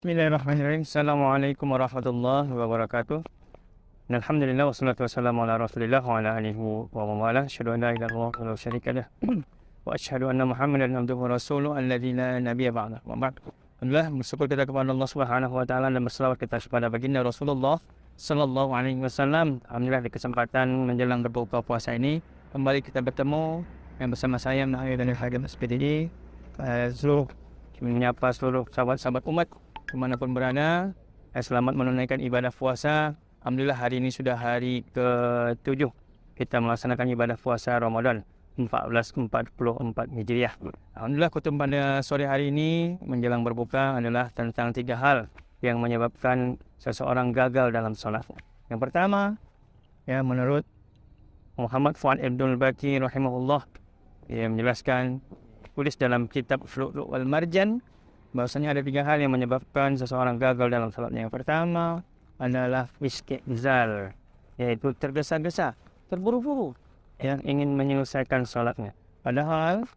Bismillahirrahmanirrahim. Assalamualaikum warahmatullahi wabarakatuh. Alhamdulillah wassalatu wassalamu ala Rasulillah wa ala alihi wa mawala. Asyhadu an la ilaha illallah wa la syarika lah. Wa asyhadu anna Muhammadan abduhu wa rasuluhu alladzi la nabiyya ba'da. Wa ba'd. Alhamdulillah, bersyukur kita kepada Allah Subhanahu wa taala dan berselawat kita kepada baginda Rasulullah sallallahu alaihi wasallam. Alhamdulillah, di kesempatan menjelang berbuka puasa ini kembali kita bertemu yang bersama saya Nahir dan Hakim SPDI. Seluruh menyapa seluruh sahabat-sahabat umat kemanapun berada, selamat menunaikan ibadah puasa. Alhamdulillah, hari ini sudah hari ke-7 kita melaksanakan ibadah puasa Ramadan 1444 Hijriah. Alhamdulillah, kutub pada sore hari ini menjelang berbuka adalah tentang 3 hal yang menyebabkan seseorang gagal dalam solat. Yang pertama, menurut Muhammad Fuad Abdul Baqi rahimahullah, ia menjelaskan, tulis dalam kitab Lu'lu' wal Marjan, bahwasanya ada 3 hal yang menyebabkan seseorang gagal dalam salatnya. Yang pertama adalah istihzal, yaitu tergesa-gesa, terburu-buru yang ingin menyelesaikan salatnya. Padahal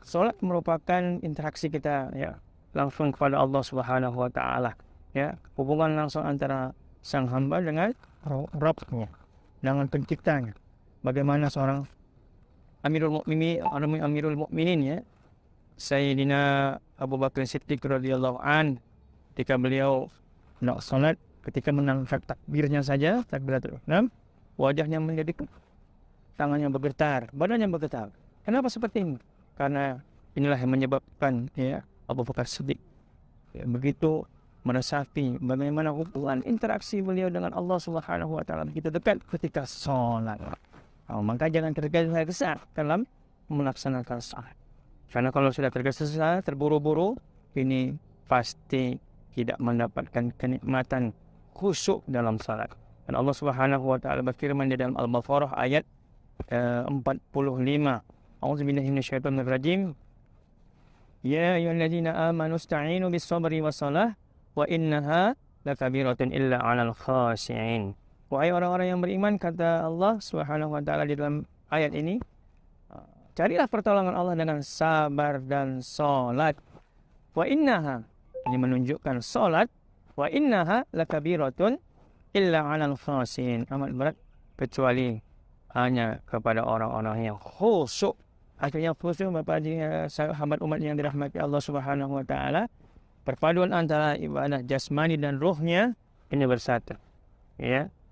salat merupakan interaksi kita langsung kepada Allah Subhanahu wa taala. Hubungan langsung antara sang hamba dengan Rabbnya, dengan penciptanya. Bagaimana seorang Amirul Mukminin Sayyidina Abu Bakar Siddiq radhiyallahu an, ketika beliau nak salat, ketika menangkap takbirnya saja, takbiratul ihram, wajahnya menjadi, tangannya bergetar, badannya bergetar. Kenapa seperti ini? Karena inilah yang menyebabkan Abu Bakar Siddiq begitu meresapi bagaimana hubungan interaksi beliau dengan Allah Subhanahu wa taala begitu dekat ketika salat. Maka jangan tergesa-gesa dalam melaksanakan salat. Karena kalau sudah tergesa-gesa, terburu-buru, ini pasti tidak mendapatkan kenikmatan khusyuk dalam salat. Dan Allah Subhanahu wa taala berfirman di dalam Al-Baqarah ayat 45. A'udzubillahi minasyaitonir rajim. Ya ayyuhalladzina amanu ista'inu bis-sabri was-salah wa innaha lakabiratun illa 'alal khashi'in. Wahai orang-orang yang beriman, kata Allah Subhanahu wa taala di dalam ayat ini, carilah pertolongan Allah dengan sabar dan salat. Wa innaha, ini menunjukkan salat, wa innaha lakabiratun illa 'alal khashi'in, amat berat kecuali hanya kepada orang-orang yang khusyuk. Akhirnya khusyuk, Bapak sahabat umat yang dirahmati Allah Subhanahu wa taala, perpaduan antara ibadah jasmani dan ruhnya ini bersatu.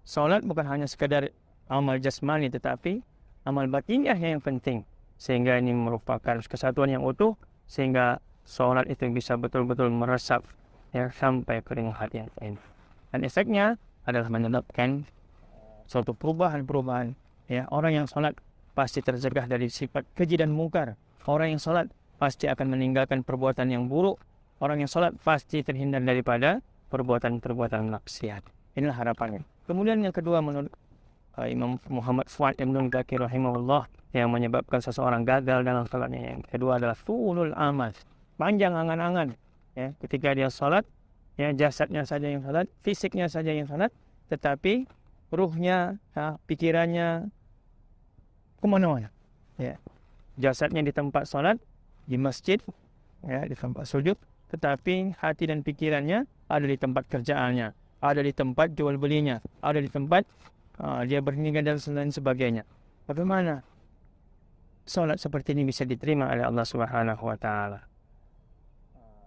Salat bukan hanya sekadar amal jasmani, tetapi amal batiniah yang penting, sehingga ini merupakan kesatuan yang utuh, sehingga salat itu bisa betul-betul meresap sampai ke ring hati yang lain. Dan efeknya adalah menyebabkan suatu perubahan. Orang yang salat pasti tercegah dari sifat keji dan mungkar. Orang yang salat pasti akan meninggalkan perbuatan yang buruk. Orang yang salat pasti terhindar daripada perbuatan-perbuatan maksiat. Inilah harapannya. Kemudian yang kedua, menurut Imam Muhammad Fuad Ibn Baqi rahimahullah, yang menyebabkan seseorang gagal dalam salatnya, yang kedua adalah tulul amal, panjang angan-angan. Ketika dia salat, jasadnya saja yang salat, fisiknya saja yang salat, tetapi ruhnya, pikirannya kemana-mana. Jasadnya di tempat salat, di masjid, di tempat sujud, tetapi hati dan pikirannya ada di tempat kerjaannya, ada di tempat jual belinya, ada di tempat dia berniaga dan lain sebagainya. Bagaimana solat seperti ini bisa diterima oleh Allah Subhanahu wa taala?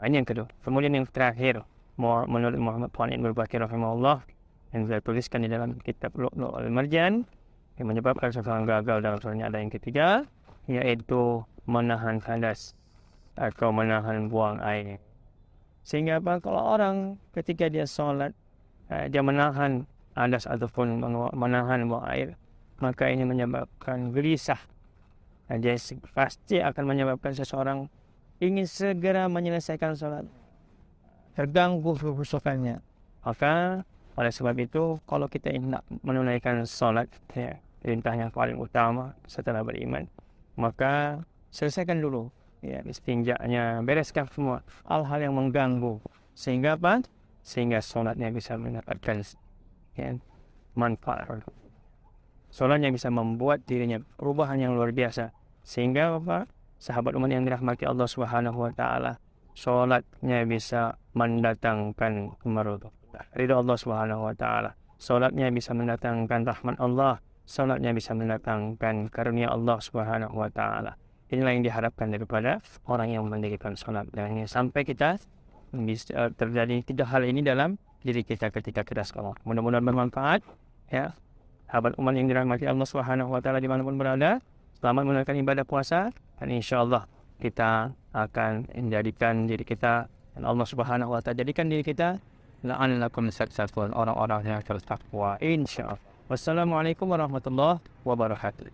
Ini yang kedua. Kemudian yang terakhir, menurut Muhammad Fuad Ibn Baqi rahimahullah, yang saya tuliskan di dalam kitab Lu'lu' wal Marjan, yang menyebabkan seseorang gagal dalam solatnya, ada yang ketiga, yaitu menahan hadas atau menahan buang air. Sehingga kalau orang ketika dia solat, dia menahan hadas ataupun menahan buang air, maka ini menyebabkan gelisah. Dia pasti akan menyebabkan seseorang ingin segera menyelesaikan salat, terganggu kekhusyukannya. Maka oleh sebab itu, kalau kita hendak menunaikan salat, perintah yang paling utama setelah beriman, maka selesaikan dulu istinjanya, bereskan semua hal-hal yang mengganggu, sehingga apa? Sehingga solatnya bisa mendapatkan manfaat. Solatnya bisa membuat dirinya perubahan yang luar biasa, sehingga sahabat umat yang dirahmati Allah Subhanahu wa taala solatnya bisa mendatangkan ridha Allah Subhanahu wa taala. Solatnya bisa mendatangkan rahmat Allah, solatnya bisa mendatangkan karunia Allah Subhanahu wa taala. Inilah yang diharapkan daripada orang yang mendirikan solat. Dan sampai kita bisa terjadi 3 hal ini dalam diri kita ketika kita sholat. Mudah-mudahan bermanfaat ya. Sahabat umat yang dirahmati Allah Subhanahu wa taala dimanapun berada, selamat menunaikan ibadah puasa, dan insyaallah kita akan menjadikan diri kita, dan Allah Subhanahu wa taala jadikan diri kita la'allakum successful, orang-orang yang bertakwa insyaallah. Wassalamualaikum warahmatullahi wabarakatuh.